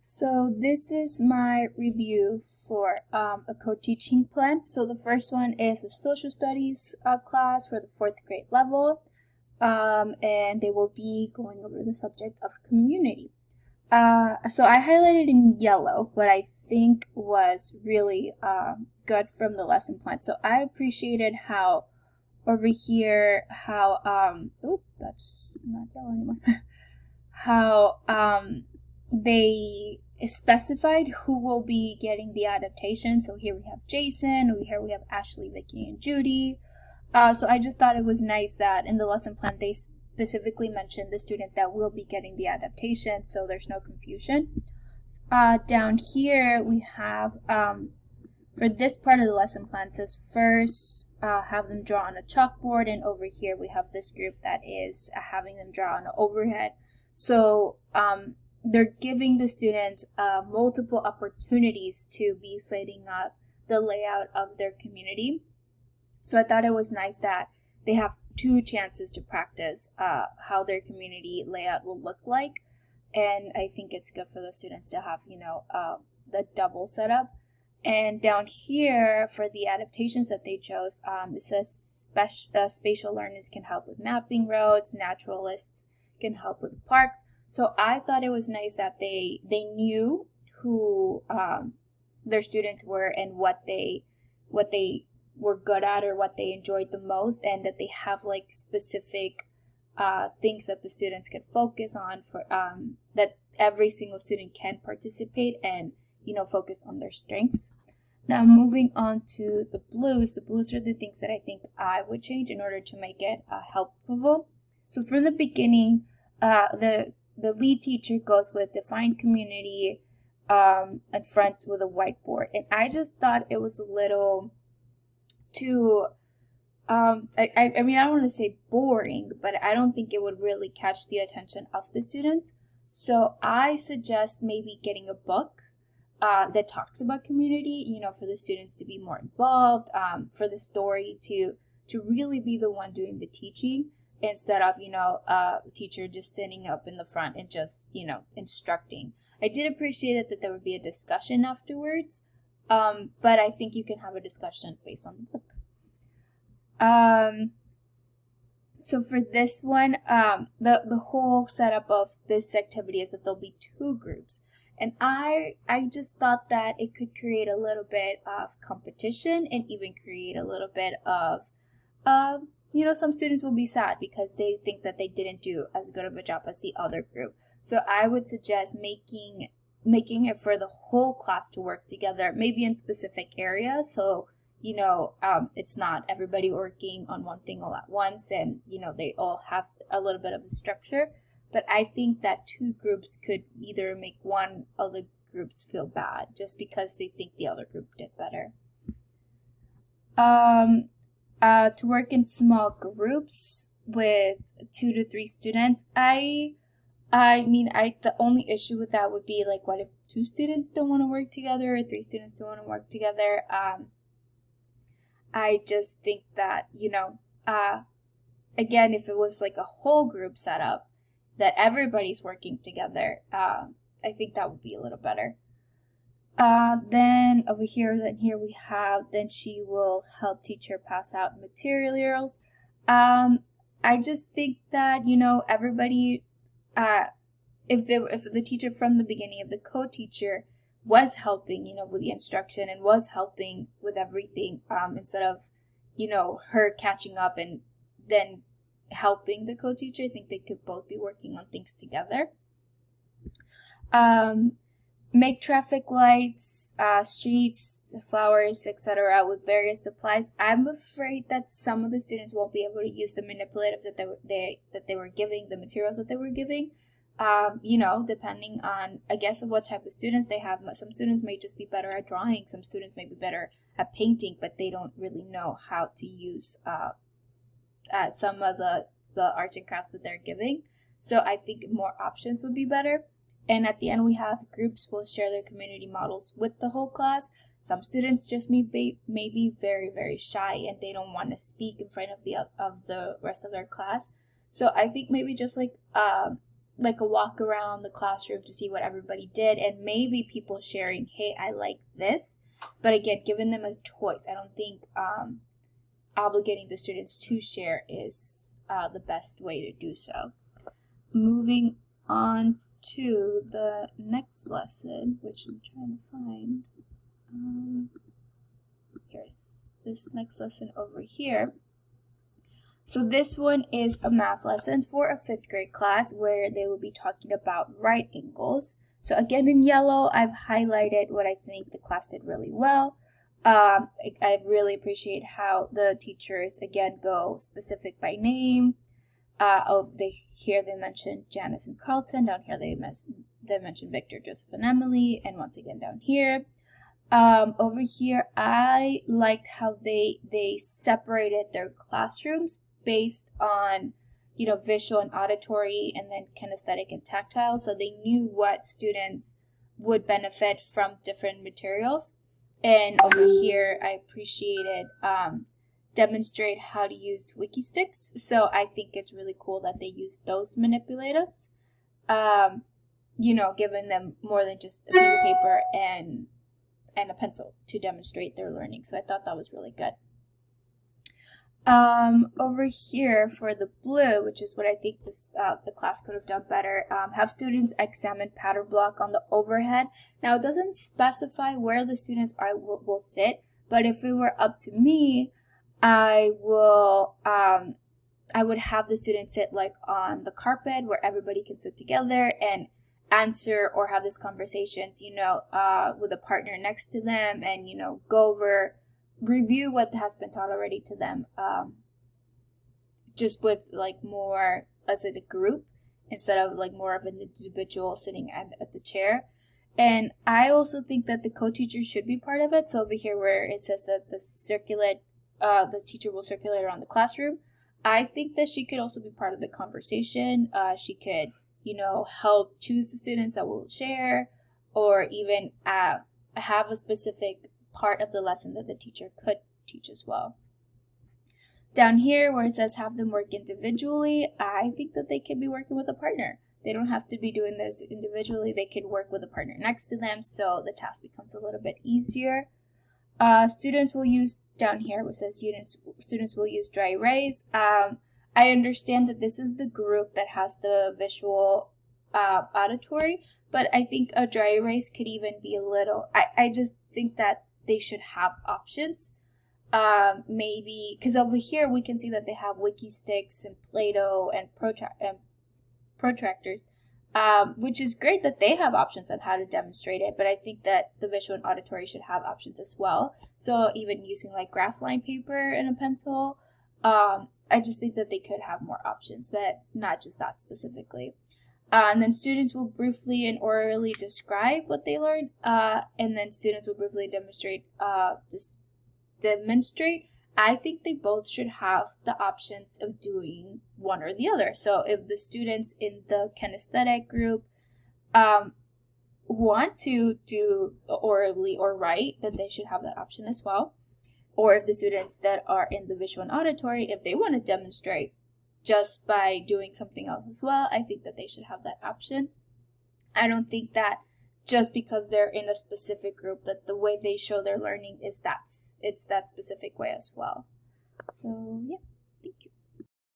So this is my review for a co-teaching plan. So the first one is a social studies class for the fourth grade level, and they will be going over the subject of community. So I highlighted in yellow what I think was really good from the lesson plan. So I appreciated how over here, that's not yellow anymore. how they specified who will be getting the adaptation. So here we have Jason, here we have Ashley, Vicky, and Judy. So I just thought it was nice that in the lesson plan they specifically mentioned the student that will be getting the adaptation, so there's no confusion. Down here we have, for this part of the lesson plan, says first have them draw on a chalkboard, and over here we have this group that is having them draw on an overhead. So they're giving the students multiple opportunities to be setting up the layout of their community. So I thought it was nice that they have two chances to practice how their community layout will look like. And I think it's good for the students to have, the double setup. And down here for the adaptations that they chose, it says spatial learners can help with mapping roads, naturalists can help with parks. So I thought it was nice that they knew who their students were and what they were good at or what they enjoyed the most, and that they have like specific things that the students can focus on for that every single student can participate and focus on their strengths. Now moving on to the blues. The blues are the things that I think I would change in order to make it helpful. So from the beginning, the lead teacher goes with define community in front with a whiteboard, and I just thought it was a little too I don't want to say boring, but I don't think it would really catch the attention of the students. So I suggest maybe getting a book that talks about community, for the students to be more involved, for the story to really be the one doing the teaching, instead of, a teacher just sitting up in the front and just, instructing. I did appreciate it that there would be a discussion afterwards, but I think you can have a discussion based on the book. So for this one, the whole setup of this activity is that there'll be two groups. And I just thought that it could create a little bit of competition and even create a little bit of, some students will be sad because they think that they didn't do as good of a job as the other group. So I would suggest making it for the whole class to work together, maybe in specific areas. So, it's not everybody working on one thing all at once and, they all have a little bit of a structure. But I think that two groups could either make one of the groups feel bad just because they think the other group did better. To work in small groups with 2 to 3 students, the only issue with that would be like, what if 2 students don't want to work together or 3 students don't want to work together? I just think that, again, if it was like a whole group setup that everybody's working together, I think that would be a little better. Then here we have, then she will help teacher pass out materials. I just think that, everybody, if the teacher from the beginning, if the co-teacher was helping, with the instruction and was helping with everything, instead of, her catching up and then helping the co-teacher, I think they could both be working on things together. Make traffic lights, streets, flowers, etc. with various supplies. I'm afraid that some of the students won't be able to use the manipulatives that they were giving, the materials that they were giving. Depending on, I guess, of what type of students they have. Some students may just be better at drawing. Some students may be better at painting, but they don't really know how to use some of the arts and crafts that they're giving. So I think more options would be better. And at the end, we have groups will share their community models with the whole class. Some students just may be very, very shy and they don't want to speak in front of the rest of their class. So I think maybe just like like a walk around the classroom to see what everybody did, and maybe people sharing, hey, I like this. But again, giving them a choice. I don't think obligating the students to share is the best way to do so. Moving on to the next lesson, which I'm trying to find. Here it is. This next lesson over here. So this one is a math lesson for a 5th grade class where they will be talking about right angles. So again, in yellow, I've highlighted what I think the class did really well. I really appreciate how the teachers, again, go specific by name. Here they mentioned Janice and Carlton. Down here they mentioned Victor, Joseph, and Emily. And once again down here. Over here, I liked how they separated their classrooms based on, visual and auditory, and then kinesthetic and tactile. So they knew what students would benefit from different materials. And over here, I appreciated demonstrate how to use WikiSticks. So I think it's really cool that they use those manipulators, giving them more than just a piece of paper and a pencil to demonstrate their learning. So I thought that was really good. Over here for the blue, which is what I think the class could have done better, have students examine pattern block on the overhead. Now it doesn't specify where the students will sit, but if it were up to me, I would have the students sit like on the carpet where everybody can sit together and answer or have these conversations, with a partner next to them, and review what has been taught already to them, just with like more as a group instead of like more of an individual sitting at the chair. And I also think that the co-teacher should be part of it. So over here where it says that the teacher will circulate around the classroom, I think that she could also be part of the conversation. She could help choose the students that will share, or even have a specific part of the lesson that the teacher could teach as well. Down here where it says have them work individually, I think that they can be working with a partner. They don't have to be doing this individually. They could work with a partner next to them, so the task becomes a little bit easier. Students will use, down here where it says students will use dry erase. I understand that this is the group that has the visual auditory, but I think a dry erase could even be a little, I just think that they should have options. Maybe, because over here we can see that they have WikiSticks and Play-Doh and protractors, which is great that they have options on how to demonstrate it, but I think that the visual and auditory should have options as well. So even using like graph line paper and a pencil, I just think that they could have more options, that not just that specifically. And then students will briefly and orally describe what they learned, and then students will briefly demonstrate. I think they both should have the options of doing one or the other. So if the students in the kinesthetic group want to do orally or write, then they should have that option as well. Or if the students that are in the visual and auditory, if they want to demonstrate just by doing something else as well, I think that they should have that option. I don't think that just because they're in a specific group that the way they show their learning is it's that specific way as well. So yeah.